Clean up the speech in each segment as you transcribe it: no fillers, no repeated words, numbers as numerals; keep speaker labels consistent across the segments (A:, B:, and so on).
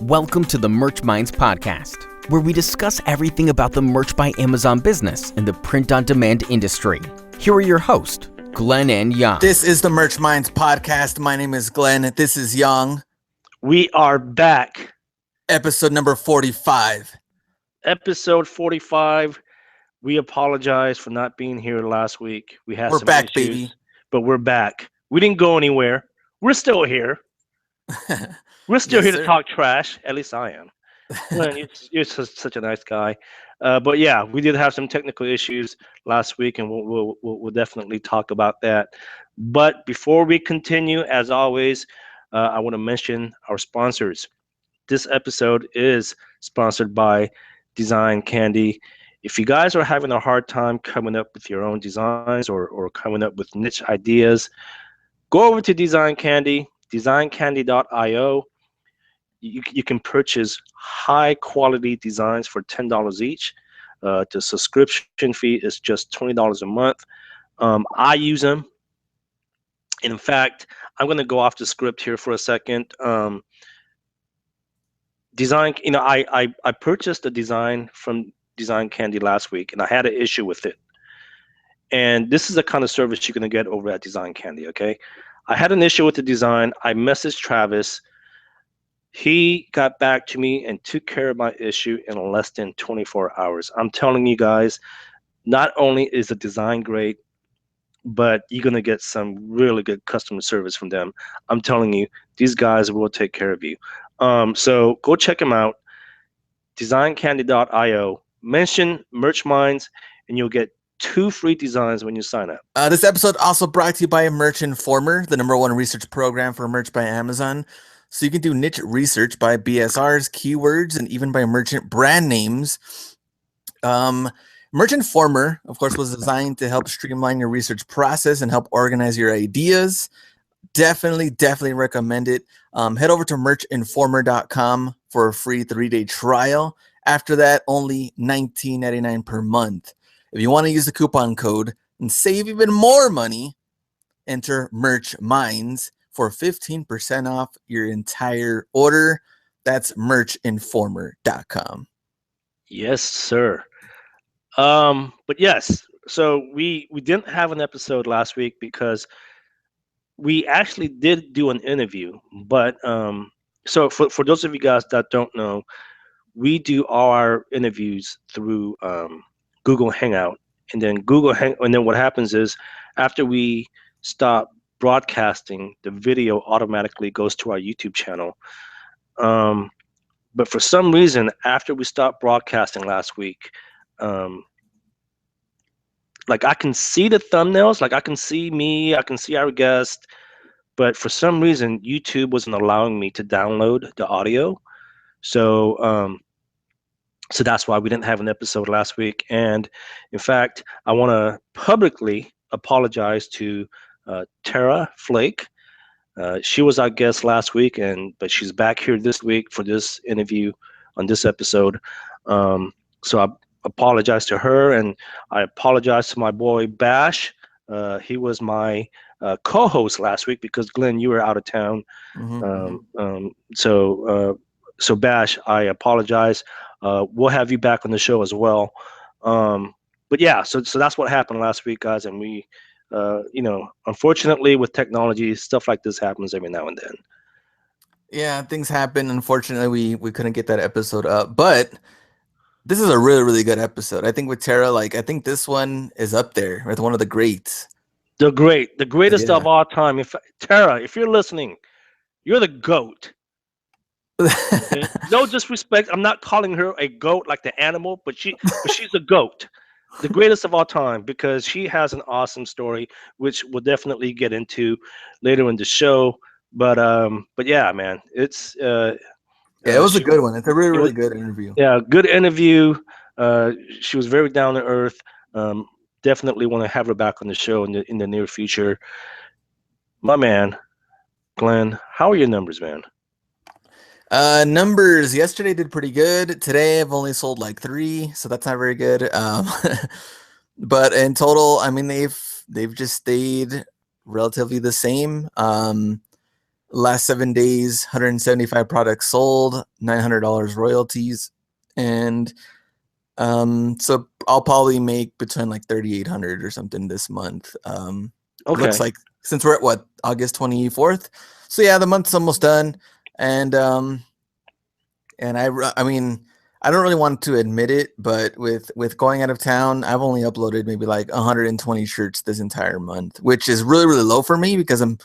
A: Welcome to the Merch Minds podcast, where we discuss everything about the Merch by Amazon business and the print-on-demand industry. Here are your hosts, Glen and Yong.
B: This is the Merch Minds podcast. My name is Glen. This is Yong.
C: We are back.
B: Episode number 45.
C: Episode 45. We apologize for not being here last week. We're some
B: back,
C: issues,
B: baby.
C: But we're back. We didn't go anywhere. We're still here. We're still here to talk trash. At least I am. Glenn, you're such a nice guy. But yeah, we did have some technical issues last week, and we'll definitely talk about that. But before we continue, as always, I want to mention our sponsors. This episode is sponsored by Design Candy. If you guys are having a hard time coming up with your own designs or coming up with niche ideas, go over to Design Candy, designcandy.io. You can purchase high quality designs for $10 each. The subscription fee is just $20 a month. I use them. And in fact, I'm going to go off the script here for a second. I purchased a design from Design Candy last week, and I had an issue with it. And this is the kind of service you're going to get over at Design Candy, okay? I had an issue with the design. I messaged Travis. He got back to me and took care of my issue in less than 24 hours. I'm telling you guys, not only is the design great, but you're going to get some really good customer service from them. I'm telling you, these guys will take care of you. So go check them out, designcandy.io. Mention Merch Minds, and you'll get 2 free designs when you sign up.
B: This episode also brought to you by Merch Informer, the #1 research program for Merch by Amazon. So you can do niche research by BSRs, keywords, and even by merchant brand names. Merch Informer, of course, was designed to help streamline your research process and help organize your ideas. Definitely recommend it. Head over to merchinformer.com for a free 3-day trial. After that, only $19.99 per month. If you want to use the coupon code and save even more money, enter Merch Minds for 15% off your entire order. That's merchinformer.com.
C: Yes, sir. But yes, so we didn't have an episode last week because we actually did do an interview. But so for those of you guys that don't know, we do all our interviews through Google Hangout, and then and then what happens is after we stop broadcasting, the video automatically goes to our YouTube channel. But for some reason, after we stopped broadcasting last week, like I can see the thumbnails, like I can see me, I can see our guest, but for some reason, YouTube wasn't allowing me to download the audio. So that's why we didn't have an episode last week. And in fact, I want to publicly apologize to Tara Fleck. She was our guest last week, but she's back here this week for this interview on this episode. So I apologize to her, and I apologize to my boy Bash. He was my co-host last week because Glenn, you were out of town. So Bash, I apologize. We'll have you back on the show as well. But yeah, so that's what happened last week, guys, and we. Unfortunately with technology, stuff like this happens every now and then.
B: Yeah, things happen. Unfortunately, we couldn't get that episode up, but this is a really good episode. I think with Tara, I think this one is up there with one of the greats.
C: The greatest of all time. Tara, if you're listening, you're the GOAT. No disrespect. I'm not calling her a goat like the animal, but she's a GOAT. The greatest of all time, because she has an awesome story, which we'll definitely get into later in the show. But yeah, man, it's
B: it was a good one. It's a really good interview.
C: Yeah, good interview. She was very down to earth. Definitely want to have her back on the show in the near future. My man, Glenn, how are your numbers, man?
B: Numbers yesterday did pretty good. Today I've only sold 3, so that's not very good. But in total, I mean they've just stayed relatively the same. Last 7 days, 175 products sold, $900 royalties, and so I'll probably make between like 3,800 or something this month.
C: Okay.
B: Looks like since we're at what, August 24th, so yeah, the month's almost done, and I mean, I don't really want to admit it, but with going out of town, I've only uploaded maybe like 120 shirts this entire month, which is really, really low for me because when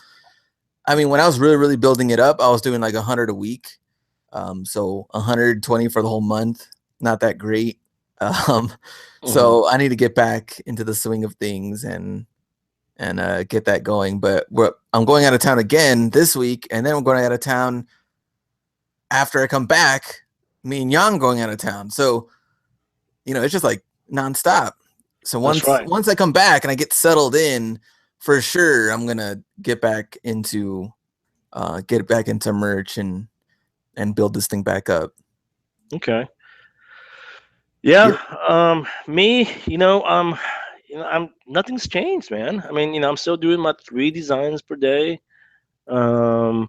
B: I was really, really building it up, I was doing like 100 a week. So 120 for the whole month, not that great. So I need to get back into the swing of things and get that going. But I'm going out of town again this week, and then I'm going out of town after I come back. Me and Yang going out of town, so it's just like nonstop. So once I come back and I get settled in, for sure I'm gonna get back into merch and build this thing back up.
C: Okay. Yeah. Me, I'm nothing's changed, man. I mean, I'm still doing my 3 designs per day. So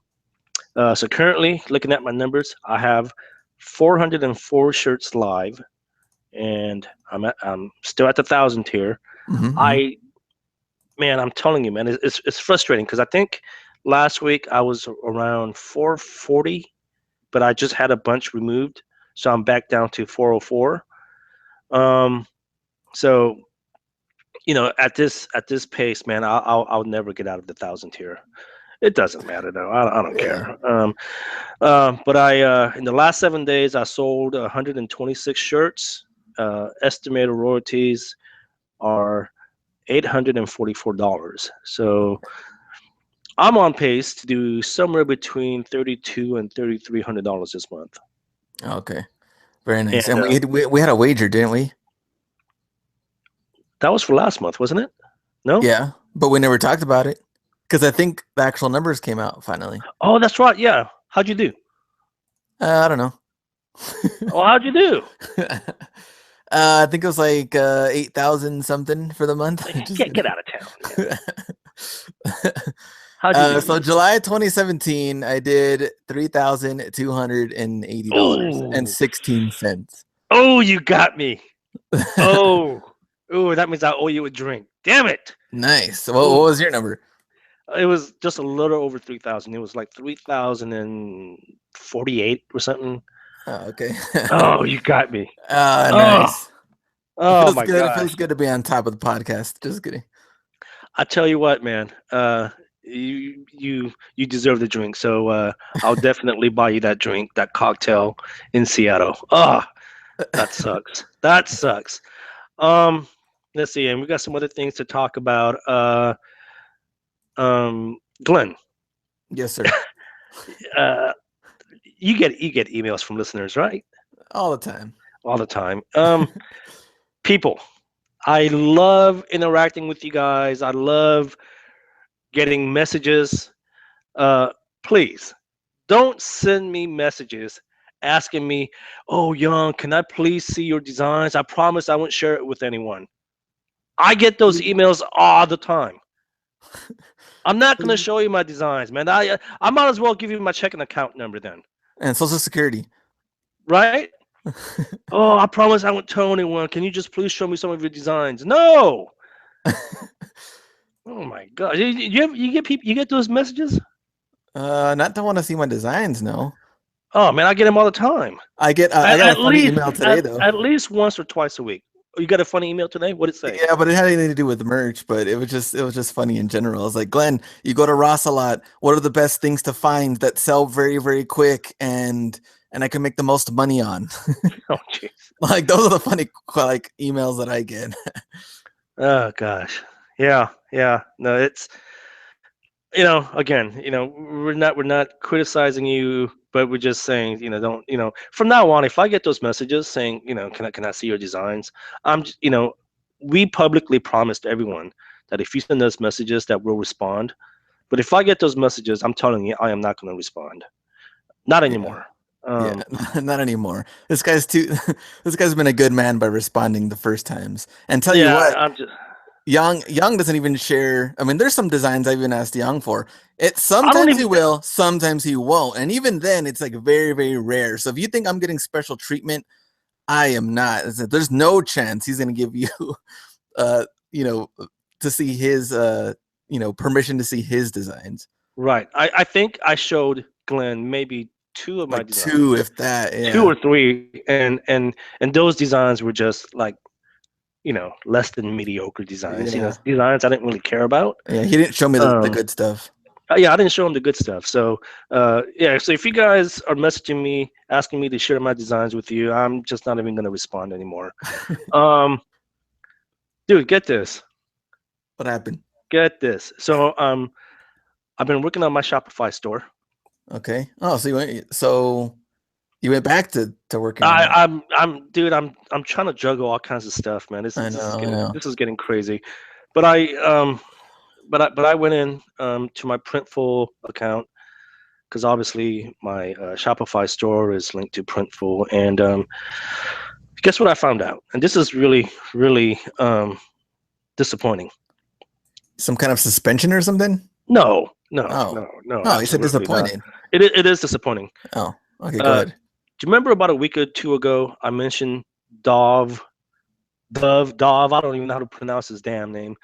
C: currently, looking at my numbers, I have 404 shirts live, and I'm still at the 1,000 tier. I'm telling you, man, it's frustrating because I think last week I was around 440, but I just had a bunch removed, so I'm back down to 404. So at this pace, man, I'll never get out of the 1,000 tier. It doesn't matter though. I don't care. But I in the last 7 days I sold 126 shirts. Estimated royalties are $844. So I'm on pace to do somewhere between $3,200 and $3,300 this month.
B: Okay, very nice. And we had a wager, didn't we?
C: That was for last month, wasn't it? No.
B: Yeah, but we never talked about it because I think the actual numbers came out finally.
C: Oh, that's right. Yeah. How'd you do?
B: I don't know.
C: Well, how'd you do?
B: I think it was like 8,000 something for the month.
C: Get out of town. How'd you do?
B: So July 2017, I did $3,280.16.
C: Oh, you got me. Oh, that means I owe you a drink. Damn it.
B: Nice. Well, what was your number?
C: It was just a little over 3,000. It was like 3,048 or something.
B: Oh, okay.
C: Oh, you got me.
B: Nice.
C: Oh my God.
B: It feels good to be on top of the podcast. Just kidding.
C: I tell you what, man. You deserve the drink. So I'll definitely buy you that drink, that cocktail in Seattle. Oh, that sucks. That sucks. Let's see, and we got some other things to talk about. Glenn.
B: Yes, sir.
C: You get emails from listeners, right?
B: All the time.
C: All the time. People, I love interacting with you guys. I love getting messages. Please don't send me messages asking me, "Oh, Young, can I please see your designs? I promise I won't share it with anyone." I get those emails all the time. I'm not going to show you my designs, man. I might as well give you my checking account number then.
B: And Social Security.
C: Right? Oh, I promise I won't tell anyone. Can you just please show me some of your designs? No. Oh my God. You get those messages?
B: Not to want to see my designs, no.
C: Oh man, I get them all the time.
B: I got a funny email today though.
C: At least once or twice a week. You got a funny email today? What did it say?
B: Yeah, but it had anything to do with merch, but it was just funny in general. It's like, Glenn, you go to Ross a lot. What are the best things to find that sell very, very quick and I can make the most money on?
C: Oh jeez.
B: Like those are the funny like emails that I get.
C: Oh gosh. Yeah. No, it's again, we're not criticizing you, but we're just saying, don't, from now on, if I get those messages saying, can I see your designs? We publicly promised everyone that if you send us messages that we'll respond. But if I get those messages, I'm telling you, I am not going to respond. Not anymore.
B: Yeah, not anymore. This guy's been a good man by responding the first times. And tell you what, Young doesn't even share. I mean, there's some designs I've even asked Young for.
C: I don't
B: Sometimes he
C: even.
B: will, sometimes he won't, and even then, it's like very, very rare. So if you think I'm getting special treatment, I am not. There's no chance he's gonna give you, uh, you know, to see his, permission to see his designs.
C: Right. I think I showed Glenn maybe two of my
B: Like
C: designs,
B: two, if that.
C: two
B: Yeah,
C: or three, and those designs were just like, less than mediocre designs.
B: yeah,
C: Designs I didn't really care about.
B: yeah. He didn't show me the
C: Um,
B: good stuff.
C: yeah, I didn't show him the good stuff. So, yeah. So if you guys are messaging me, asking me to share my designs with you, I'm just not even gonna respond anymore. Um, dude, get this,
B: What happened?
C: get this. So, I've been working on my Shopify store.
B: Okay. Oh, so you went back to working on that.
C: Dude, I'm trying to juggle all kinds of stuff, man. This
B: I
C: is this is
B: know, I
C: getting
B: know.
C: this is getting crazy. But I went in to my Printful account because obviously my Shopify store is linked to Printful, and guess what I found out? And this is really really disappointing.
B: Some kind of suspension or something?
C: No, no,
B: Oh.
C: no, no,
B: Oh, you said
C: absolutely not.
B: disappointed.
C: It is disappointing.
B: Oh, okay, go
C: Uh,
B: ahead.
C: do you remember about a week or two ago I mentioned Dove Dove, I don't even know how to pronounce his damn name.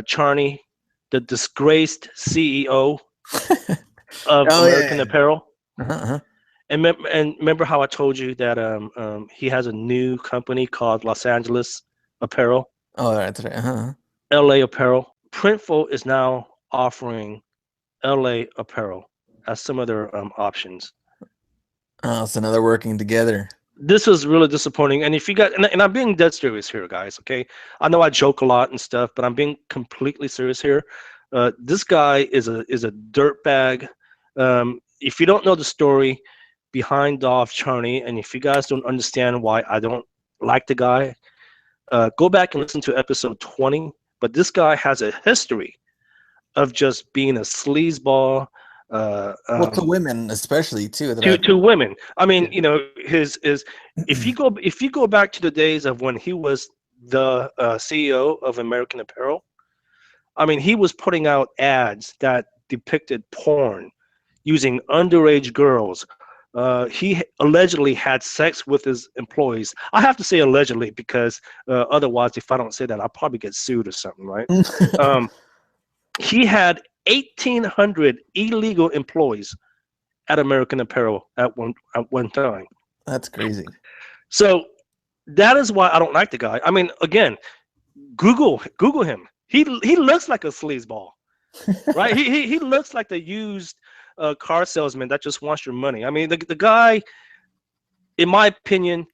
C: Charney, the disgraced CEO of
B: Oh
C: American
B: yeah.
C: Apparel.
B: Uh-huh, uh-huh.
C: And remember how I told you that he has a new company called Los Angeles Apparel,
B: Oh, that's right. Uh-huh.
C: LA Apparel. Printful is now offering LA Apparel as some of their options.
B: Oh, so now they're working together.
C: This was really disappointing. And if you got, and I'm being dead serious here, guys. Okay, I know I joke a lot and stuff, but I'm being completely serious here. This guy is a dirtbag. If you don't know the story behind Dolph Charney, and if you guys don't understand why I don't like the guy, go back and listen to episode 20. But this guy has a history of just being a sleazeball.
B: Well, to women especially too. That
C: To women. I mean,
B: Yeah.
C: his if you go back to the days of when he was the CEO of American Apparel, I mean, he was putting out ads that depicted porn using underage girls. He allegedly had sex with his employees. I have to say allegedly because otherwise, if I don't say that, I'll probably get sued or something, right? Um, he had 1,800 illegal employees at American Apparel at one time.
B: That's crazy.
C: So that is why I don't like the guy. I mean, again, Google him. He looks like a sleazeball, right? He looks like the used car salesman that just wants your money. I mean, the guy, in my opinion,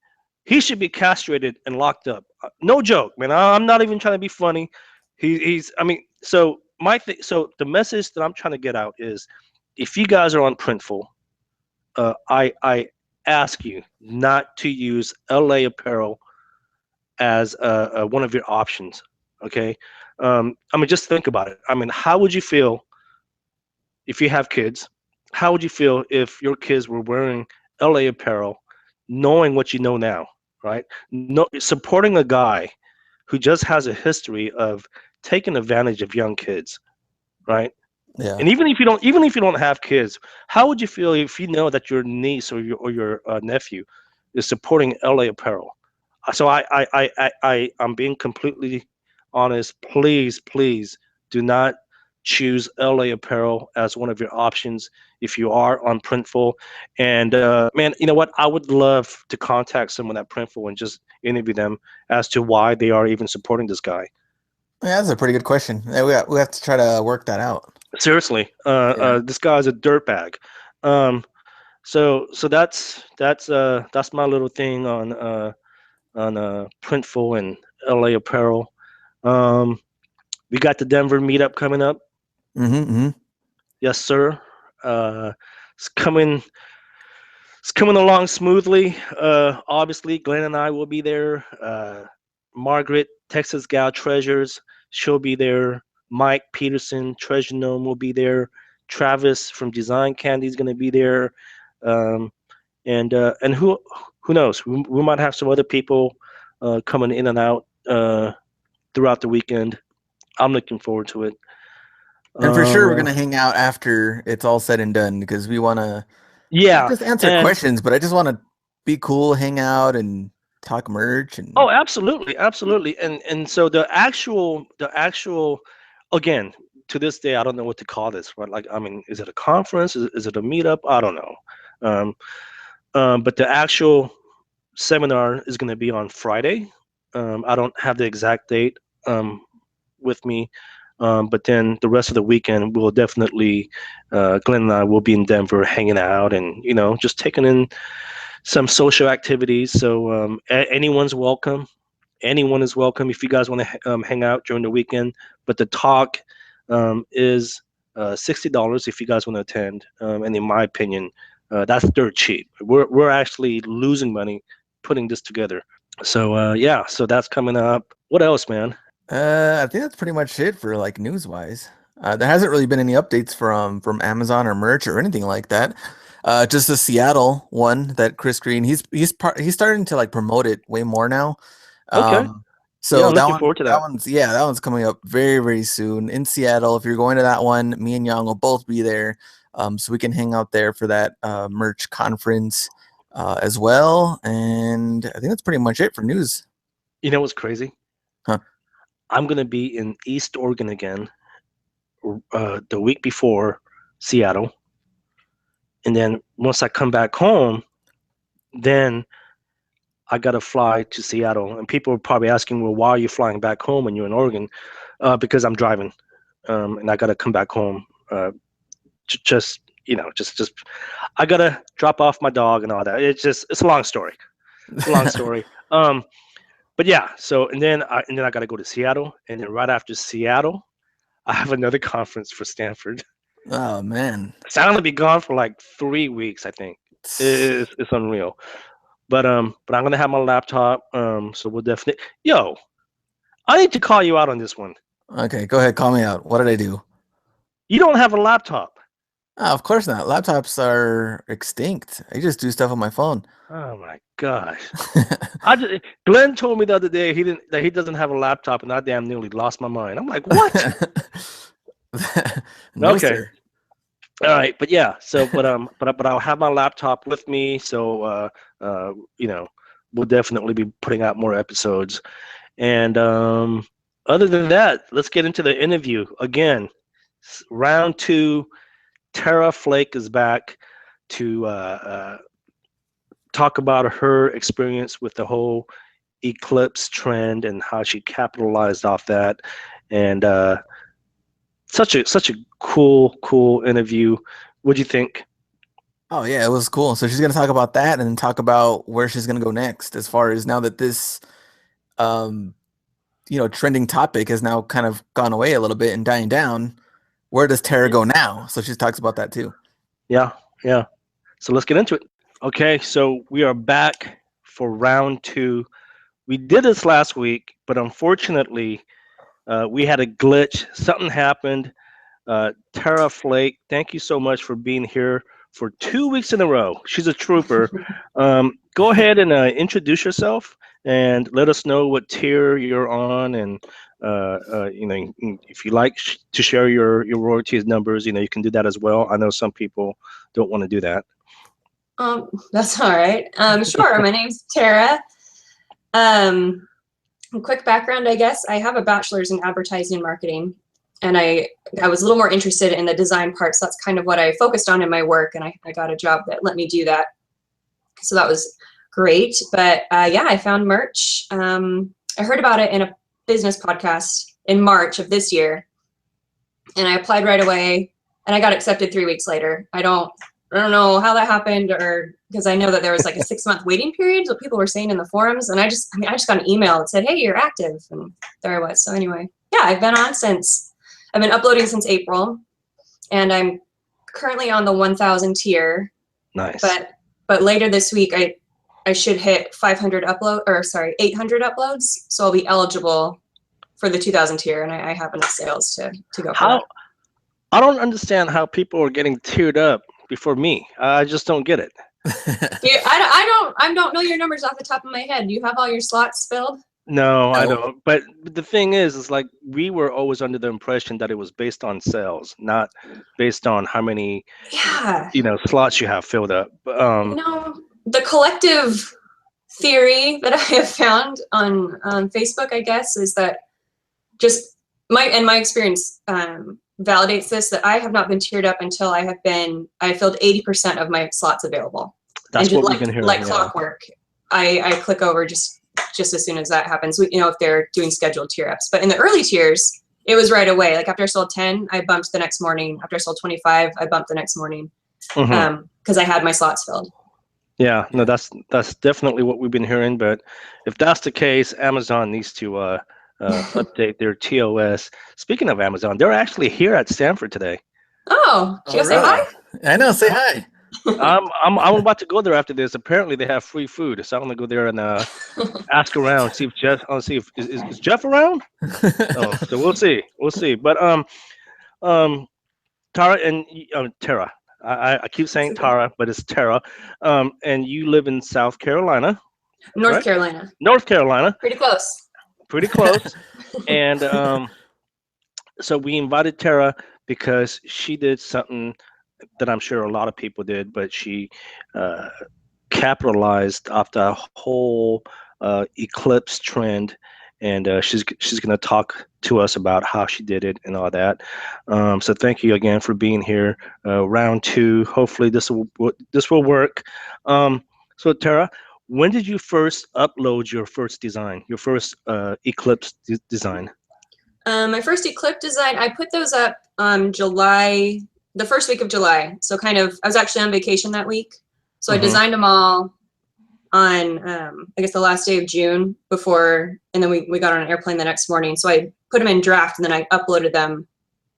C: he should be castrated and locked up. No joke, man. I'm not even trying to be funny. He's. I mean, so so the message that I'm trying to get out is, if you guys are on Printful, I ask you not to use LA Apparel as one of your options. Okay, I mean, just think about it. I mean, how would you feel if you have kids? How would you feel if your kids were wearing LA Apparel, knowing what you know now, right? No, supporting a guy who just has a history of taking advantage of young kids, right?
B: Yeah.
C: And even if you don't have kids, how would you feel if you know that your niece or your nephew is supporting LA Apparel? So I'm being completely honest. Please, please do not choose LA Apparel as one of your options if you are on Printful. And man, you know what? I would love to contact someone at Printful and just interview them as to why they are even supporting this guy.
B: Yeah, that's a pretty good question. Yeah, we have to try to work that out.
C: Seriously,
B: Yeah.
C: this guy's a dirtbag. Um, so that's my little thing on Printful and LA Apparel. Um, we got the Denver meetup coming up.
B: Mm-hmm.
C: Yes, sir. Uh, it's coming. It's coming along smoothly. Obviously, Glenn and I will be there. Margaret, Texas Gal Treasures, she'll be there. Mike Peterson, Treasure Gnome will be there. Travis from Design Candy is going to be there. Um, and who knows? We might have some other people coming in and out throughout the weekend. I'm looking forward to it.
B: And for sure, we're gonna hang out after it's all said and done because we want to not just answer questions, but I just want to be cool, hang out, and talk merch. And
C: oh, absolutely, absolutely. And so the actual again, to this day, I don't know what to call this. Right? Like, I mean, is it a conference? Is it a meetup? I don't know. But the actual seminar is going to be on Friday. I don't have the exact date with me, but then the rest of the weekend we'll definitely, Glenn and I will be in Denver hanging out and just taking in some social activities. So anyone's welcome. Anyone is welcome if you guys want to hang out during the weekend. But the talk is $60 if you guys want to attend. And in my opinion, that's dirt cheap. We're actually losing money putting this together. So yeah, so that's coming up. What else, man?
B: I think that's pretty much it for like news wise. There hasn't really been any updates from Amazon or merch or anything like that. Just the Seattle one that Chris Green, he's starting to like promote it way more now.
C: Okay.
B: So
C: yeah, I'm looking forward to that.
B: That one's coming up very, very soon in Seattle. If you're going to that one, me and Yong will both be there. So we can hang out there for that merch conference as well. And I think that's pretty much it for news.
C: You know what's crazy?
B: Huh?
C: I'm going to be in East Oregon again the week before Seattle. And then once I come back home, then I got to fly to Seattle. And people are probably asking, well, why are you flying back home when you're in Oregon? Because I'm driving. And I got to come back home. Just I got to drop off my dog and all that. It's a long story. It's a long story. But yeah, so and then I got to go to Seattle, and then right after Seattle, I have another conference for Stanford.
B: Oh man,
C: So I'm gonna be gone for like 3 weeks. I think it's unreal. But I'm gonna have my laptop. So we'll definitely. Yo, I need to call you out on this one.
B: Okay, go ahead, call me out. What did I do?
C: You don't have a laptop.
B: Oh, of course not. Laptops are extinct. I just do stuff on my phone.
C: Oh my gosh! Glenn told me the other day that he doesn't have a laptop, and I damn nearly lost my mind. I'm like, what?
B: No,
C: okay.
B: Sir.
C: All right, but yeah. So, but I'll have my laptop with me. So, we'll definitely be putting out more episodes. And other than that, let's get into the interview again. Round 2. Tara Fleck is back to talk about her experience with the whole eclipse trend and how she capitalized off that. And such a cool interview. What'd you think?
B: Oh yeah, it was cool. So she's gonna talk about that and then talk about where she's gonna go next, as far as now that this trending topic has now kind of gone away a little bit and dying down. Where does Tara go now? So she talks about that too.
C: Yeah. So let's get into it. Okay, so we are back for round 2. We did this last week, but unfortunately, we had a glitch. Something happened. Tara Flake, thank you so much for being here for 2 weeks in a row. She's a trooper. Go ahead and introduce yourself and let us know what tier you're on, and if you like to share your royalties numbers, you can do that as well. I know some people don't want to do that.
D: That's all right. Sure. My name's Tara. Quick background, I guess. I have a bachelor's in advertising and marketing, and I was a little more interested in the design part, so that's kind of what I focused on in my work, and I got a job that let me do that. So that was great. But yeah, I found merch. I heard about it in a business podcast in March of this year, and I applied right away, and I got accepted 3 weeks later. I don't know how that happened, or because I know that there was like a 6-month waiting period, what people were saying in the forums, and I just got an email that said, hey, you're active, and there I was. So anyway, yeah, I've been uploading since April, and I'm currently on the 1,000 tier.
C: Nice.
D: But later this week, I should hit 800 uploads, so I'll be eligible for the 2,000 tier, and I have enough sales to go for that.
C: I don't understand how people are getting tiered up before me. I just don't get it.
D: I don't know your numbers off the top of my head. Do you have all your slots filled?
C: No, I
B: No?
C: don't. But the thing is like we were always under the impression that it was based on sales, not based on how many,
D: Yeah.
C: slots you have filled up.
D: The collective theory that I have found on Facebook, I guess, is that just my experience validates this, that I have not been tiered up until I filled 80% of my slots available.
C: That's
D: and just
C: what we've been hearing.
D: Like clockwork. I click over just as soon as that happens. If they're doing scheduled tier ups. But in the early tiers, it was right away. Like after I sold 10, I bumped the next morning. After I sold 25, I bumped the next morning. Because I had my slots filled.
C: Yeah, no, that's definitely what we've been hearing. But if that's the case, Amazon needs to update their TOS. Speaking of Amazon, they're actually here at Stanford today.
D: Oh, should I say hi?
B: I know, say hi.
C: I'm about to go there after this. Apparently, they have free food, so I'm gonna go there and ask around, see if Jeff. I'll see if is Jeff around. So we'll see. But Tara and Tara. I keep saying Tara, but it's Tara. And you live in South Carolina.
D: North Carolina.
C: North Carolina.
D: Pretty close.
C: Pretty close. And so we invited Tara because she did something that I'm sure a lot of people did, but she capitalized off the whole eclipse trend, and she's going to talk to us about how she did it and all that. So thank you again for being here. Round 2. Hopefully this will work. So Tara, when did you first upload your first design, your first eclipse design?
D: My first eclipse design, I put those up the first week of July. So I was actually on vacation that week. So I designed them all on, I guess the last day of June before, and then we got on an airplane the next morning. So I put them in draft and then I uploaded them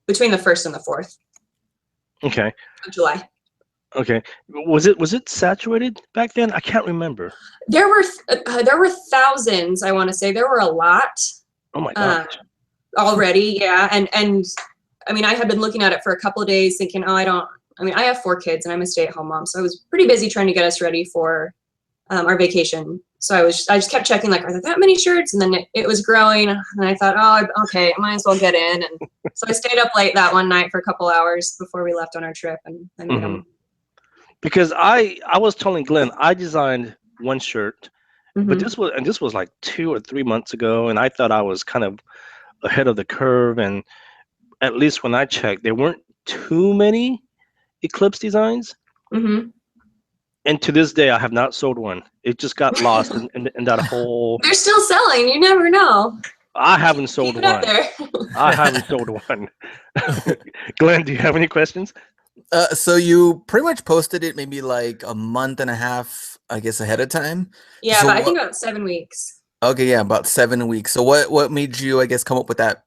D: between the 1st and the 4th.
C: Okay.
D: Of July.
C: Okay. Was it saturated back then? I can't remember.
D: There were thousands, I want to say. There were a lot.
C: Oh my gosh.
D: Already, yeah. And I mean, I had been looking at it for a couple of days thinking, I have 4 kids and I'm a stay-at-home mom. So I was pretty busy trying to get us ready for our vacation. So I just kept checking, like, are there that many shirts? And then it was growing. And I thought, okay, I might as well get in. And so I stayed up late that one night for a couple hours before we left on our trip. And I made them.
C: Because I was telling Glenn, I designed one shirt, but this was like 2 or 3 months ago. And I thought I was kind of ahead of the curve. And at least when I checked, there weren't too many eclipse designs. And to this day, I have not sold one. It just got lost in that whole.
D: They're still selling. You never know.
C: I haven't sold one. I haven't sold one. Glenn, do you have any questions?
B: So you pretty much posted it maybe like a month and a half, I guess, ahead of time.
D: Yeah, but I think about 7 weeks.
B: Okay, yeah, about 7 weeks. So what made you, I guess, come up with that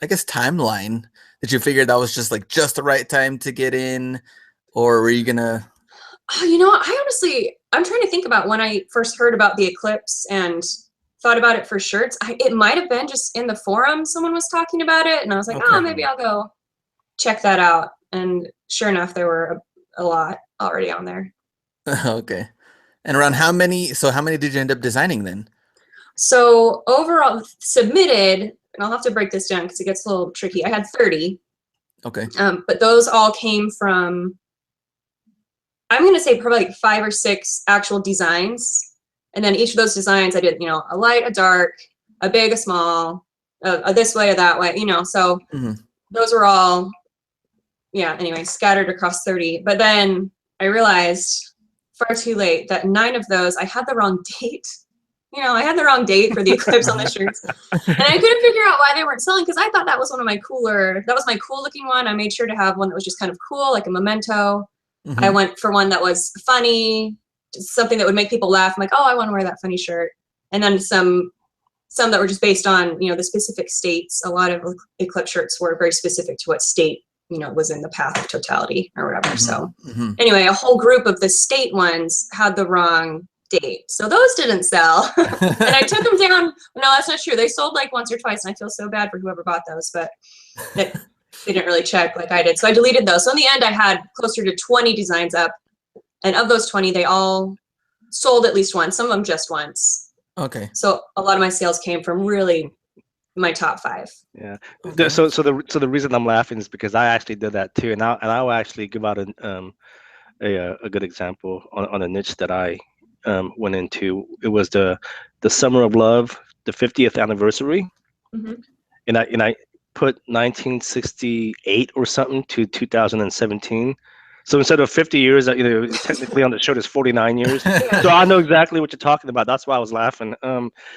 B: I guess timeline? Did you figure that was just the right time to get in, or were you gonna? I'm trying to think about when I first heard about the eclipse and thought about it for shirts. It might have been just in the forum someone was talking about it, and I was like, maybe I'll go check that out. And sure enough, there were a lot already on there. Okay. And around how many did you end up designing then? So
D: overall submitted, and I'll have to break this down because it gets a little tricky. I had 30. Okay. But those all came from, I'm going to say probably like 5 or 6 actual designs. And then each of those designs I did, a light, a dark, a big, a small, a this way, or that way, so those were all, anyway, scattered across 30. But then I realized far too late that 9 of those, I had the wrong date. I had the wrong date for the eclipse on the shirts. And I couldn't figure out why they weren't selling, because I thought that was my cool looking one. I made sure to have one that was just kind of cool, like a memento. I went for one that was funny, something that would make people laugh. I'm like, I want to wear that funny shirt. And then some that were just based on, the specific states. A lot of eclipse shirts were very specific to what state, was in the path of totality or whatever. So anyway, a whole group of the state ones had the wrong date. So those didn't sell. And I took them down. No, that's not true. They sold like once or twice, and I feel so bad for whoever bought those, but they didn't really check like I did. So I deleted those. So in the end, I had closer to 20 designs up. And of those 20, they all sold at least once, some of them just once.
B: Okay.
D: So a lot of my sales came from really my top 5.
C: Yeah.
B: Okay.
C: So the reason I'm laughing is because I actually did that too, and I will actually give out a good example on a niche that I went into. It was the Summer of Love, the 50th anniversary,
D: Mhm.
C: and I put 1968 or something to 2017. So instead of 50 years, technically on the shirt is 49 years. So I know exactly what you're talking about. That's why I was laughing.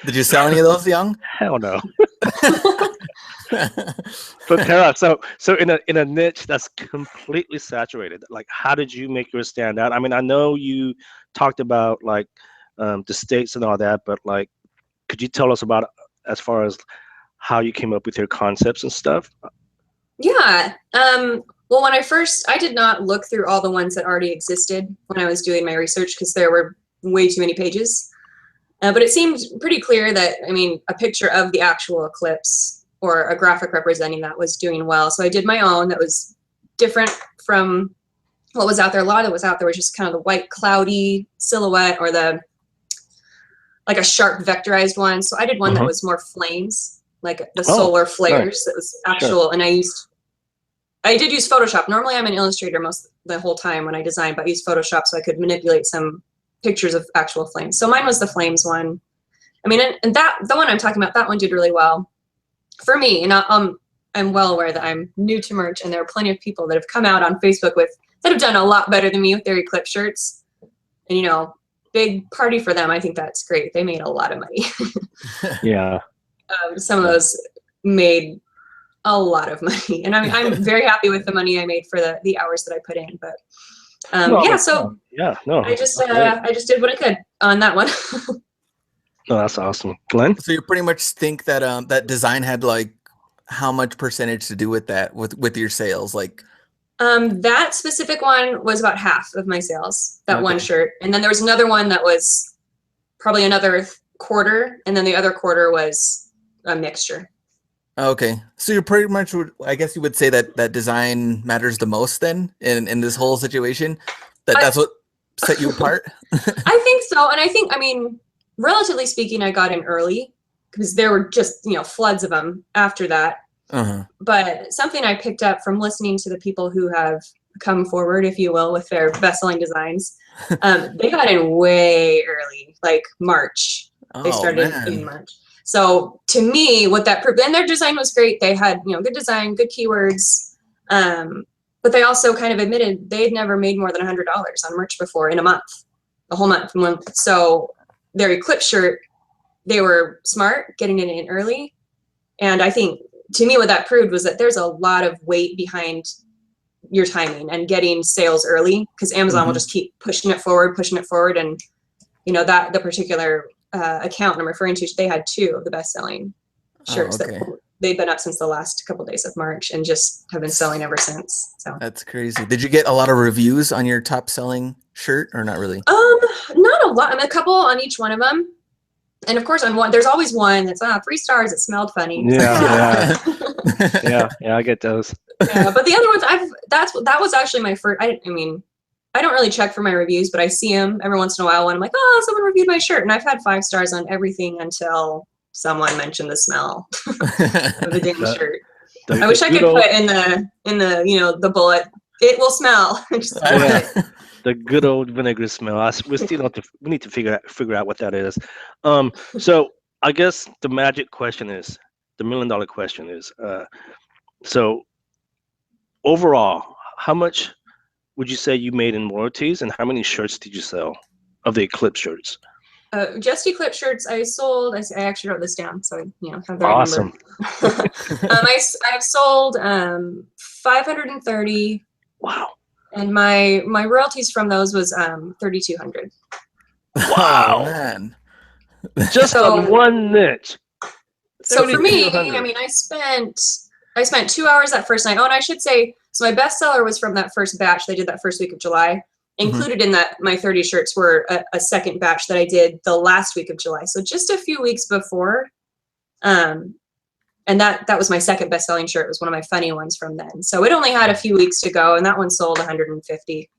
B: Did you sell any of those, Young?
C: Hell no. But Tara, so in a niche that's completely saturated, like how did you make yours stand out? I mean, I know you talked about like the states and all that, but like, could you tell us about as far as how you came up with your concepts and stuff?
D: Yeah. Well, when I did not look through all the ones that already existed when I was doing my research because there were way too many pages. But it seemed pretty clear that, I mean, a picture of the actual eclipse or a graphic representing that was doing well. So I did my own that was different from what was out there. A lot of it was out there was just kind of the white cloudy silhouette or like a sharp vectorized one. So I did one that was more flames, like the solar flares. That was actual, sure. And I did use Photoshop. Normally I'm an illustrator the whole time when I design, but I used Photoshop so I could manipulate some pictures of actual flames. So mine was the flames one. I mean, and the one I'm talking about, that one did really well for me. And I'm well aware that I'm new to merch, and there are plenty of people that have come out on Facebook that have done a lot better than me with their eclipse shirts. And big party for them. I think that's great. They made a lot of money.
C: Yeah.
D: Some of those made a lot of money, and I'm very happy with the money I made for the hours that I put in. But I just did what I could on that one.
C: No, that's awesome. Glenn?
B: So you pretty much think that that design had like how much percentage to do with that with your sales? Like
D: that specific one was about half of my sales, that one shirt. And then there was another one that was probably another quarter, and then the other quarter was a mixture.
B: Okay. So you pretty much I guess you would say that design matters the most then in this whole situation? That's what set you apart?
D: I think so. And I mean, relatively speaking, I got in early because there were just, floods of them after that. But something I picked up from listening to the people who have come forward, if you will, with their best-selling designs, they got in way early, like March. They started in March. So to me, what that proved, and their design was great. They had, good design, good keywords. But they also kind of admitted they'd never made more than $100 on merch before in a whole month. So their eclipse shirt, they were smart getting it in early. And I think to me, what that proved was that there's a lot of weight behind your timing and getting sales early, because Amazon will just keep pushing it forward. And, that the particular account I'm referring to, they had 2 of the best-selling shirts that they've been up since the last couple of days of March and just have been selling ever since. So
B: that's crazy. Did you get a lot of reviews on your top-selling shirt or not really?
D: Not a lot. I mean, a couple on each one of them. And of course, on one, there's always one that's 3 stars. It smelled funny.
C: Yeah, yeah, I get those.
D: Yeah, but the other ones, that was actually my first. I don't really check for my reviews, but I see them every once in a while when I'm like, oh, someone reviewed my shirt, and I've had 5 stars on everything until someone mentioned the smell of the damn shirt. I wish I could put in the the bullet. It will smell.
C: The good old vinegar smell. We need to figure out what that is. So I guess the magic question is, the $1 million question is, so overall, how much would you say you made in royalties, and how many shirts did you sell of the eclipse shirts?
D: Just eclipse shirts I sold. I actually wrote this down, so have the right
C: awesome.
D: Number. I've sold 530.
C: Wow.
D: And my royalties from those was 3,200.
C: Wow,
B: man!
C: Just on one niche.
D: So for me, I mean, I spent 2 hours that first night. Oh, and I should say, so my bestseller was from that first batch they did that first week of July. Included in that, my 30 shirts were a second batch that I did the last week of July. So just a few weeks before. And that was my second best-selling shirt. It was one of my funny ones from then. So it only had a few weeks to go, and that one sold 150.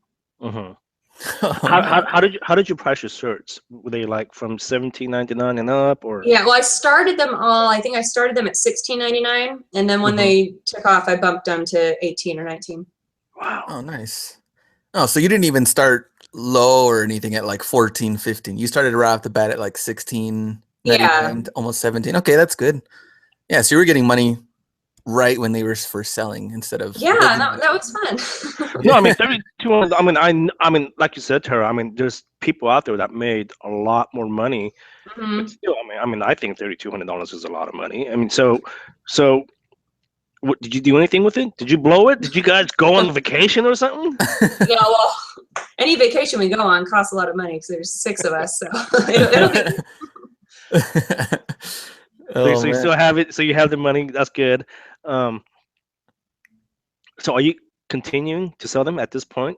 C: How did you price your shirts? Were they like from $17.99 and up, or?
D: Yeah, well, I started them all. I think I started them at $16.99, and then when they took off, I bumped them to 18 or 19.
C: Wow.
B: Oh, nice. Oh, so you didn't even start low or anything at like 14, 15. You started right off the bat at like 16, almost 17. Okay, that's good. Yeah, so you were getting money right when they were first selling instead of
D: that was fun.
C: No, I mean 3,200. I mean, like you said, Tara. I mean, there's people out there that made a lot more money, but still, I think $3,200 is a lot of money. I mean, so, what, did you do anything with it? Did you blow it? Did you guys go on vacation or something?
D: Yeah, well, any vacation we go on costs a lot of money because there's 6 of us, so it'll be.
C: So you still have it. So you have the money. That's good. So are you continuing to sell them at this point?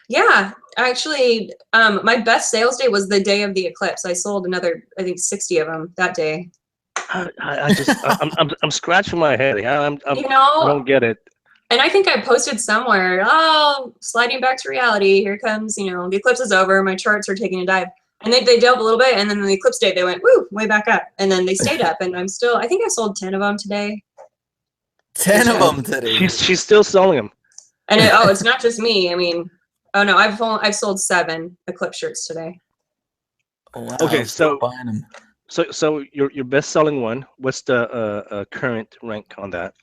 D: Yeah, actually, my best sales day was the day of the eclipse. I sold another, I think, 60 of them that day.
C: I'm scratching my head. I don't get it.
D: And I think I posted somewhere, sliding back to reality. Here comes, the eclipse is over. My charts are taking a dive. And they dove a little bit. And then the eclipse day, they went, woo, way back up. And then they stayed up. And I think I sold 10 of them today.
B: 10 of them today.
C: She's still selling them.
D: And it's not just me. I mean, no, I've sold 7 eclipse shirts today.
B: Oh, wow.
C: Okay, so
B: buying them.
C: So your best selling one, what's the current rank on that?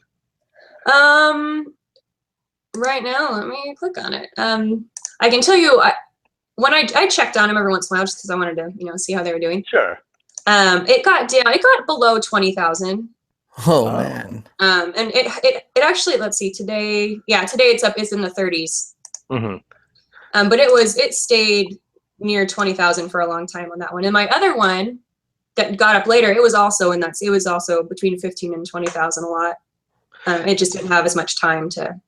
D: Right now, let me click on it. I can tell you, when I checked on them every once in a while just because I wanted to, see how they were doing.
C: Sure.
D: It got below 20,000.
B: Oh man.
D: And it actually, let's see, today it's in the 30s.
C: Mm-hmm.
D: But it stayed near 20,000 for a long time on that one. And my other one that got up later, it was also between 15 and 20,000 a lot. It just didn't have as much time to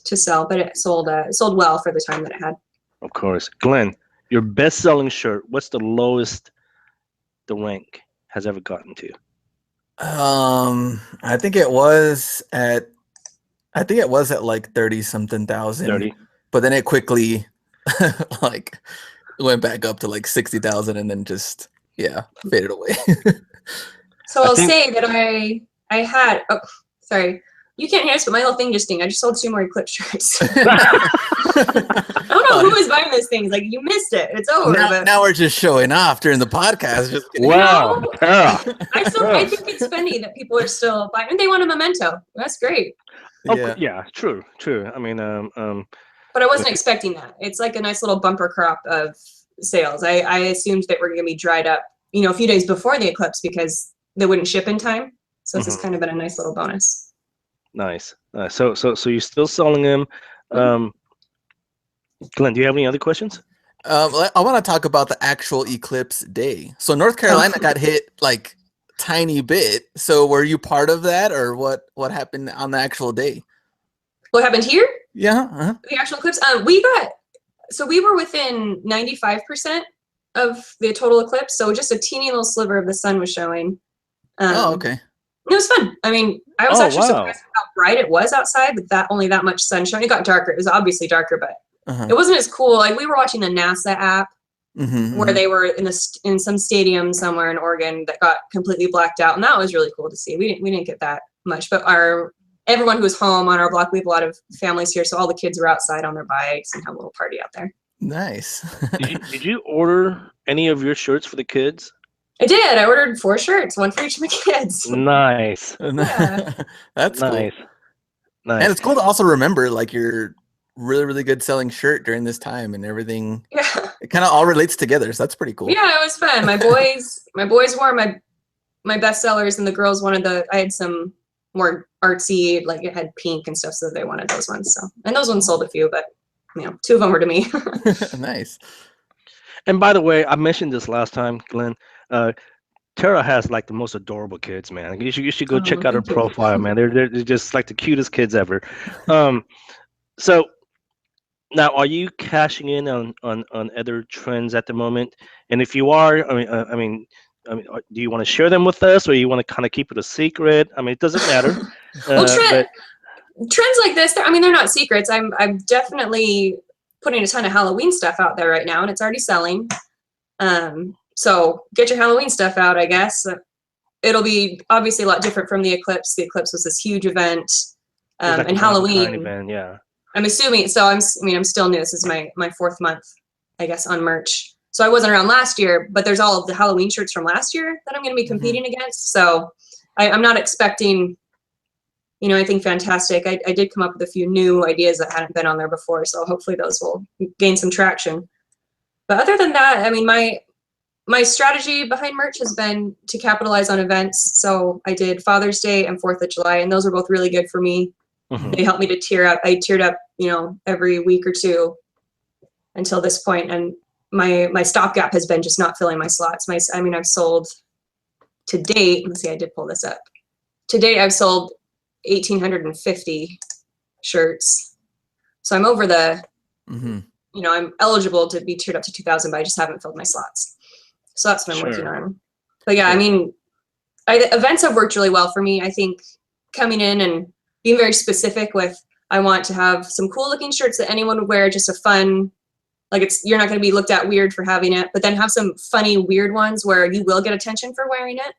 D: sell, but it sold well for the time that it had.
C: Of course. Glenn, your best selling shirt, what's the lowest the rank has ever gotten to?
B: I think it was at like 30 something thousand.
C: 30.
B: But then it quickly like went back up to like 60,000 and then just faded away.
D: So I'll say that I had sorry. You can't hear this, but my little thing just dinged. I just sold 2 more eclipse shirts. I don't know who is buying those things. Like, you missed it. It's over.
B: Now we're just showing off during the podcast. Just
C: wow.
D: I think it's funny that people are still buying. And they want a memento. That's great.
C: Yeah, true. I mean,
D: but I wasn't expecting that. It's like a nice little bumper crop of sales. I assumed that we're going to be dried up, a few days before the eclipse because they wouldn't ship in time. So this has kind of been a nice little bonus.
C: Nice. So you're still selling them. Glenn, do you have any other questions?
B: I want to talk about the actual eclipse day. So North Carolina got hit like tiny bit. So were you part of that, or what happened on the actual day?
D: What happened here?
B: Yeah. Uh-huh.
D: The actual eclipse. We were within 95% of the total eclipse. So just a teeny little sliver of the sun was showing.
B: Okay.
D: It was fun. I mean, I was surprised at how bright it was outside with only that much sunshine. It got darker. It was obviously darker, but it wasn't as cool. Like, we were watching the NASA app where they were in some stadium somewhere in Oregon that got completely blacked out, and that was really cool to see. We didn't get that much, but everyone who was home on our block, we have a lot of families here, so all the kids were outside on their bikes and had a little party out there.
B: Nice.
C: Did you order any of your shirts for the kids?
D: I did. I ordered 4 shirts, 1 for each of my kids.
C: Nice.
B: Yeah. That's
C: nice.
B: Cool.
C: Nice.
B: And it's cool to also remember like your really, really good selling shirt during this time and everything.
D: Yeah.
B: It kind of all relates together. So that's pretty cool.
D: Yeah, it was fun. My boys wore my best sellers, and the girls wanted I had some more artsy, like it had pink and stuff, so they wanted those ones. So, and those ones sold a few, but 2 of them were to me.
B: Nice.
C: And by the way, I mentioned this last time, Glenn. Tara has like the most adorable kids, man. You should go check out her profile, man. They're just like the cutest kids ever. So now, are you cashing in on other trends at the moment? And if you are, I mean, do you want to share them with us, or you want to kind of keep it a secret? I mean, it doesn't matter.
D: Well, trends like this, they're not secrets. I'm definitely putting a ton of Halloween stuff out there right now, and it's already selling. So get your Halloween stuff out, I guess. It'll be obviously a lot different from the eclipse. The eclipse was this huge event,
C: Like
D: and
C: a one-of-a-kind
D: Halloween.
C: event, yeah.
D: I'm assuming. So I'm still new. This is my 4th month, I guess, on merch. So I wasn't around last year, but there's all of the Halloween shirts from last year that I'm going to be competing against. So I'm not expecting, anything fantastic. I did come up with a few new ideas that hadn't been on there before. So hopefully those will gain some traction. But other than that, I mean, my strategy behind merch has been to capitalize on events. So I did Father's Day and 4th of July, and those were both really good for me. They helped me to tear up. I teared up, every week or two until this point. And my stopgap has been just not filling my slots. I've sold to date, let's see, I did pull this up. To date, I've sold 1,850 shirts. So I'm over the, I'm eligible to be tiered up to 2,000, but I just haven't filled my slots. So that's what I'm working on. But yeah, I mean, events have worked really well for me. I think coming in and being very specific with, I want to have some cool looking shirts that anyone would wear, just a fun, like you're not going to be looked at weird for having it, but then have some funny, weird ones where you will get attention for wearing it.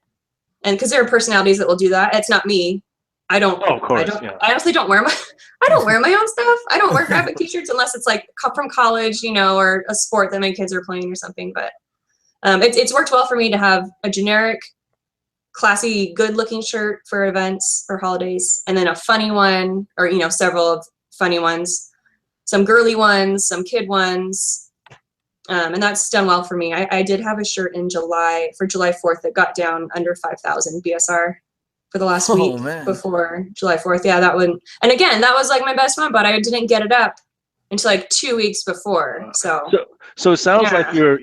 D: And because there are personalities that will do that. It's not me. I don't,
C: of course,
D: I honestly don't wear I don't wear my own stuff. I don't wear graphic t-shirts unless it's like from college, or a sport that my kids are playing or something. But it's worked well for me to have a generic, classy, good-looking shirt for events or holidays, and then a funny one, or several of funny ones, some girly ones, some kid ones, and that's done well for me. I did have a shirt in July, for July 4th, that got down under 5,000 BSR for the last week before July 4th. Yeah, that one, and again, that was like my best one, but I didn't get it up until like 2 weeks before. So
C: it sounds like you're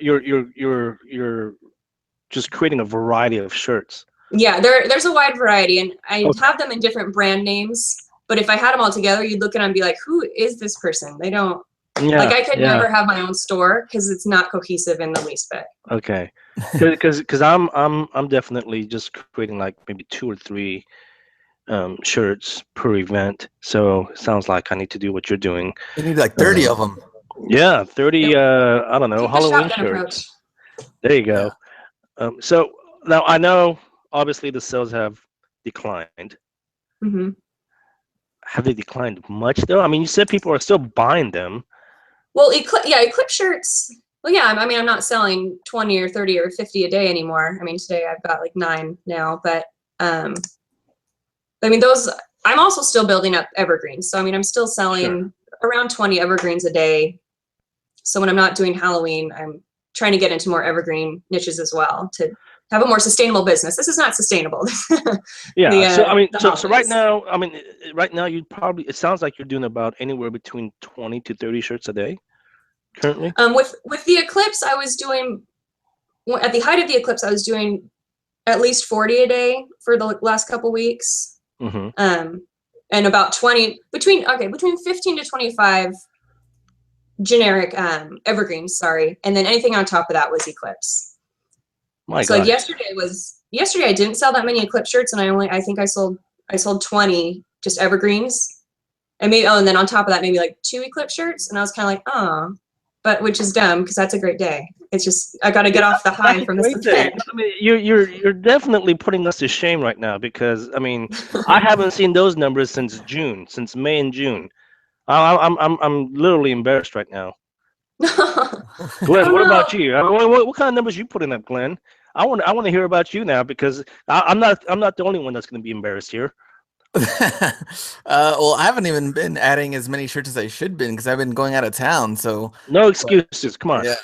C: just creating a variety of shirts.
D: Yeah, there's a wide variety, and I have them in different brand names. But if I had them all together, you'd look at them and be like, "Who is this person?" They don't like. I could never have my own store because it's not cohesive in the least bit.
C: Okay, because I'm definitely just creating like maybe 2 or 3 shirts per event. So it sounds like I need to do what you're doing.
B: You need like 30 of them.
C: Yeah, 30. I don't know, Halloween shirts. There you go.
B: Yeah.
C: So now I know obviously the sales have declined. Have they declined much though? I mean, you said people are still buying them.
D: Well, eclipse shirts. Well, yeah, I mean, I'm not selling 20 or 30 or 50 a day anymore. I mean, today I've got like 9 now, but I mean, those, I'm also still building up evergreens. So, I mean, I'm still selling around 20 evergreens a day. So when I'm not doing Halloween, I'm trying to get into more evergreen niches as well to have a more sustainable business. This is not sustainable.
C: Yeah. So I mean, so right now, you probably, it sounds like you're doing about anywhere between 20 to 30 shirts a day currently.
D: With the eclipse, I was doing, at the height of the eclipse, I was doing at least 40 a day for the last couple weeks. And about 20 between 15 to 25 generic evergreens, and then anything on top of that was eclipse. So like yesterday I didn't sell that many eclipse shirts, and I think I sold 20 just evergreens, and and then on top of that maybe like 2 eclipse shirts, and I was kind of like, but which is dumb because that's a great day. It's just I got to get off the high from this event.
C: I mean, you're definitely putting us to shame right now, because I mean I haven't seen those numbers since May and June. I'm literally embarrassed right now. Glenn, what about you? What kind of numbers you putting up, Glenn? I want to hear about you now, because I'm not the only one that's going to be embarrassed here.
B: Well, I haven't even been adding as many shirts as I should been because I've been going out of town. So
C: no excuses. Come on.
B: Yeah.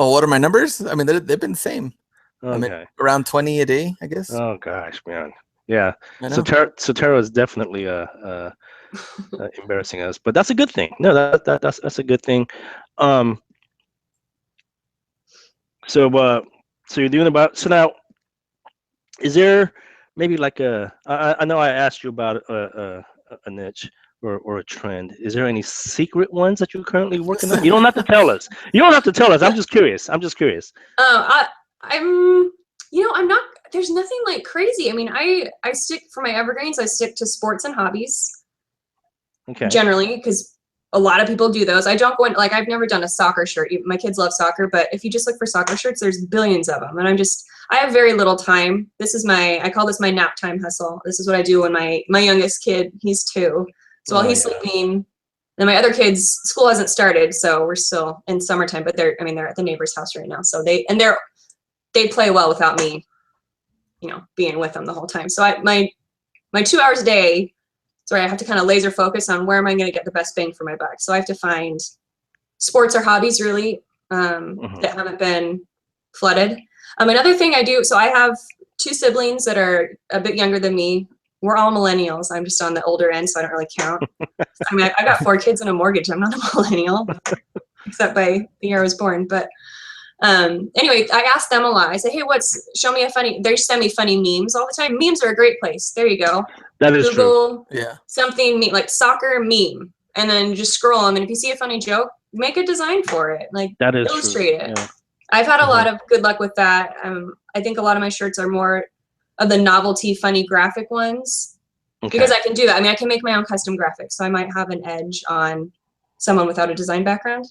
B: Oh, what are my numbers? I mean, they've been the same.
C: Okay.
B: I mean, around 20 a day, I guess.
C: Oh gosh, man. Yeah. So Tara is definitely embarrassing us, but that's a good thing. No, that's a good thing. So you're doing about, so now, is there maybe like I know I asked you about a niche or a trend. Is there any secret ones that you're currently working on? You don't have to tell us. I'm just curious.
D: I'm not, there's nothing like crazy. I mean, I stick, for my evergreens, I stick to sports and hobbies.
C: Okay.
D: Generally, because a lot of people do those. I don't go in, like, I've never done a soccer shirt. My kids love soccer, but if you just look for soccer shirts, there's billions of them. And I have very little time. This is I call this my nap time hustle. This is what I do when my youngest kid, he's 2. So while he's sleeping, and my other kids, school hasn't started, so we're still in summertime, but they're at the neighbor's house right now. So they play well without me, being with them the whole time. So my 2 hours a day, I have to kind of laser focus on where am I going to get the best bang for my buck. So I have to find sports or hobbies really that haven't been flooded. Another thing I do, so I have 2 siblings that are a bit younger than me. We're all millennials. I'm just on the older end, so I don't really count. I mean, I got 4 kids and a mortgage. I'm not a millennial, except by the year I was born. But anyway, I ask them a lot. I say, hey, show me a funny, they send me funny memes all the time. Memes are a great place. There you go.
C: That is
D: Google
C: true.
D: something like soccer meme, and then just scroll them. And if you see a funny joke, make a design for it. Like,
C: that is
D: illustrate
C: true.
D: it.
C: Yeah.
D: I've had a lot of good luck with that. I think a lot of my shirts are more of the novelty, funny graphic ones because I can do that. I mean, I can make my own custom graphics, so I might have an edge on someone without a design background.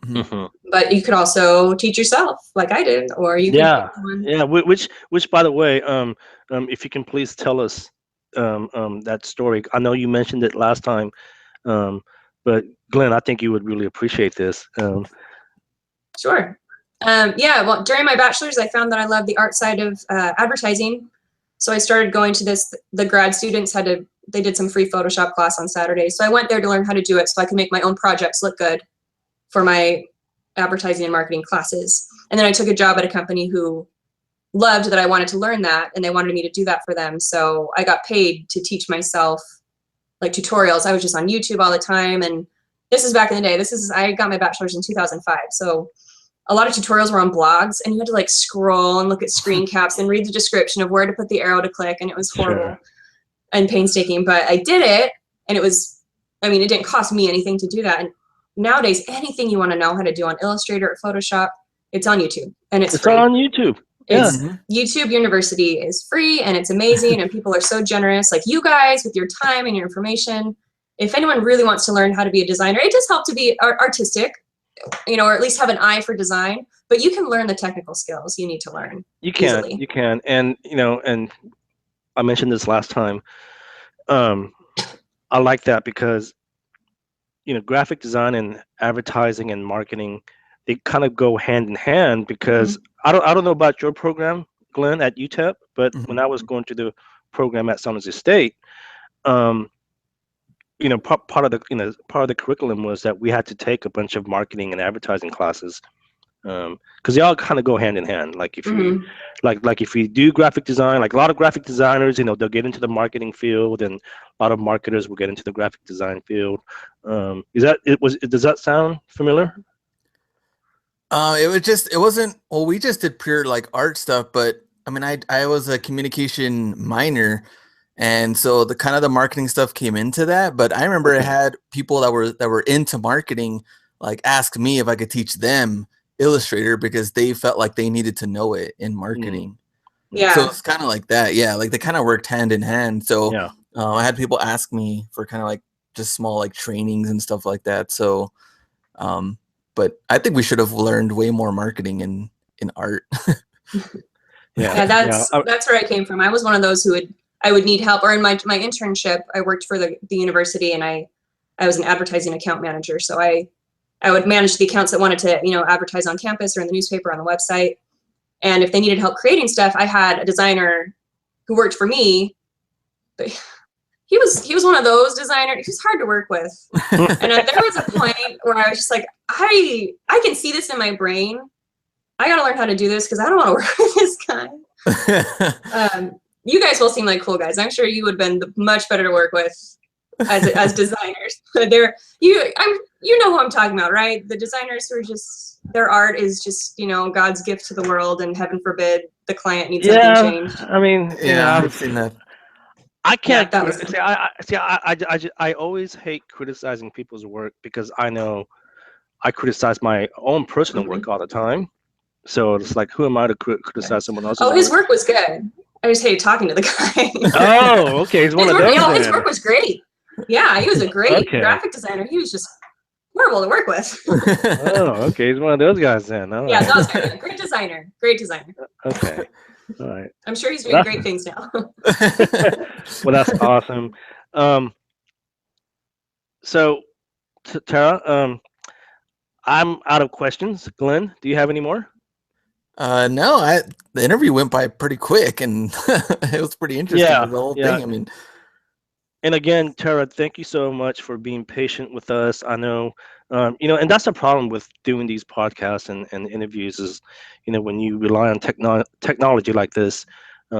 C: Mm-hmm.
D: But you could also teach yourself, like I did, or you could.
C: Which by the way, if you can please tell us that story. I know you mentioned it last time, but Glenn, I think you would really appreciate this.
D: Sure. Well, during my bachelor's, I found that I loved the art side of advertising. So I started going to the grad students they did some free Photoshop class on Saturdays. So I went there to learn how to do it so I could make my own projects look good for my advertising and marketing classes. And then I took a job at a company who loved that I wanted to learn that, and they wanted me to do that for them. So I got paid to teach myself like tutorials. I was just on YouTube all the time. And this is back in the day. I got my bachelor's in 2005. So a lot of tutorials were on blogs, and you had to like scroll and look at screen caps and read the description of where to put the arrow to click. And it was horrible and painstaking, but I did it. And it didn't cost me anything to do that. And nowadays, anything you want to know how to do on Illustrator or Photoshop, it's on YouTube, and it's free.
C: On YouTube. Yeah.
D: YouTube University is free, and it's amazing, and people are so generous, like you guys, with your time and your information. If anyone really wants to learn how to be a designer, it does help to be artistic, or at least have an eye for design. But you can learn the technical skills you need to learn. You
C: can, and and I mentioned this last time. I like that because graphic design and advertising and marketing, they kind of go hand in hand because I don't know about your program, Glenn, at UTEP, but when I was going through the program at San Jose State, part of the curriculum was that we had to take a bunch of marketing and advertising classes because they all kind of go hand in hand. Like if you if you do graphic design, like a lot of graphic designers, they'll get into the marketing field, and a lot of marketers will get into the graphic design field. Does that sound familiar?
B: We just did pure like art stuff, but I mean, I was a communication minor, and so the kind of the marketing stuff came into that. But I remember I had people that were into marketing like ask me if I could teach them Illustrator because they felt like they needed to know it in marketing.
D: Yeah.
B: So it's kind of like that. Yeah, like they kind of worked hand in hand. So I had people ask me for kind of like just small like trainings and stuff like that. So, but I think we should have learned way more marketing in art.
D: That's where I came from. I was one of those I would need help, or in my internship, I worked for the university, and I was an advertising account manager. So I would manage the accounts that wanted to, advertise on campus or in the newspaper, on the website. And if they needed help creating stuff, I had a designer who worked for me, but he was one of those designers. He was hard to work with. And there was a point where I was just like, I can see this in my brain. I got to learn how to do this because I don't want to work with this guy. You guys both seem like cool guys. I'm sure you would have been much better to work with as designers. You know who I'm talking about, right? The designers who are just, their art is just, God's gift to the world, and heaven forbid the client needs something changed.
C: I mean,
B: I've seen that.
C: I can't I always hate criticizing people's work because I know I criticize my own personal work all the time. So it's like, who am I to criticize someone else's work?
D: His work was good. I just hated talking to the guy.
C: Oh, okay. He's one of those.
D: His work was great. Yeah, he was a great graphic designer. He was just horrible to work with.
C: Oh, okay. He's one of those guys then. All
D: Yeah,
C: right.
D: no, sorry. Great designer. Great designer.
C: Okay. All right.
D: I'm sure he's doing great things now.
C: Well, that's awesome. So, Tara, I'm out of questions. Glenn, do you have any more?
B: No, the interview went by pretty quick, and it was pretty interesting.
C: Yeah,
B: the whole
C: yeah.
B: thing. I mean,
C: And again, Tara, thank you so much for being patient with us. I know, and that's the problem with doing these podcasts and interviews is, when you rely on technology like this,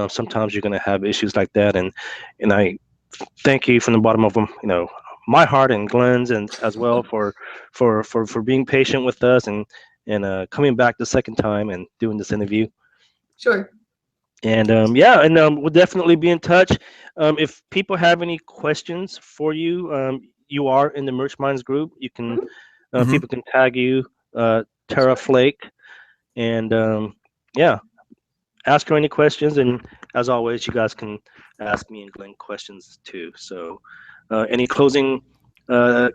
C: sometimes you're going to have issues like that. And I thank you from the bottom of my heart and Glenn's and as well for being patient with us and coming back the second time and doing this interview.
D: Sure.
C: And we'll definitely be in touch. If people have any questions for you, you are in the Merch Minds group. You can people can tag you, Tara Flake, and ask her any questions. And as always, you guys can ask me and Glenn questions too. So, any closing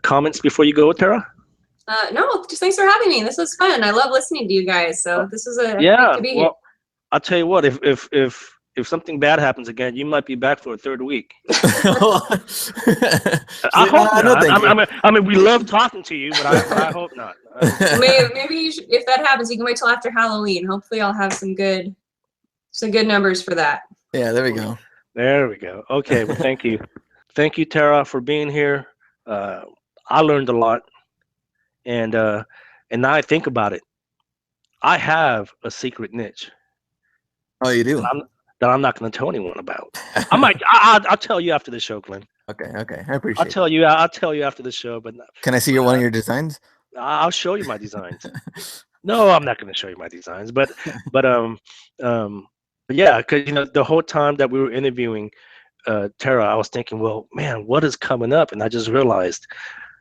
C: comments before you go, Tara?
D: No, just thanks for having me. This was fun. I love listening to you guys. So this is great to be here.
C: I'll tell you what, if something bad happens again, you might be back for a third week.
B: I
C: hope not. I mean, we love talking to you, but I hope not.
D: Maybe if that happens, you can wait till after Halloween. Hopefully, I'll have some good numbers for that.
B: Yeah, there we go.
C: There we go. Okay, well, thank you. Thank you, Tara, for being here. I learned a lot. And now I think about it. I have a secret niche.
B: Oh, you do?
C: That I'm not going to tell anyone about. I'll tell you after the show, Glenn.
B: Okay. I appreciate it.
C: I'll tell you after the show, but
B: can I see one of your designs?
C: I'll show you my designs. No, I'm not going to show you my designs, but yeah, because the whole time that we were interviewing Tara, I was thinking, well, man, what is coming up? And I just realized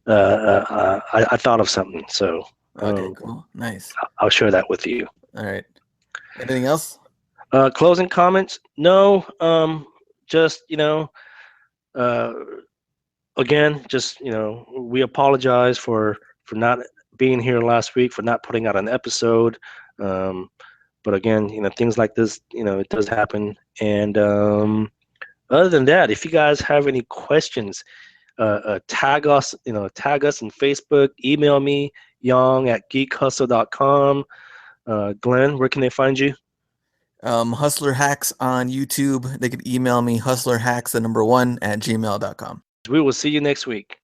C: I thought of something. So
B: okay, cool, nice.
C: I'll share that with you.
B: All right. Anything else?
C: Closing comments? No. Just again, just we apologize for not being here last week, for not putting out an episode. But again, things like this, it does happen. And other than that, if you guys have any questions, tag us in Facebook, email me, yong@geekhustle.com. Glenn, where can they find you?
B: Hustler Hacks on YouTube. They could email me hustlerhacks1@gmail.com.
C: We will see you next week.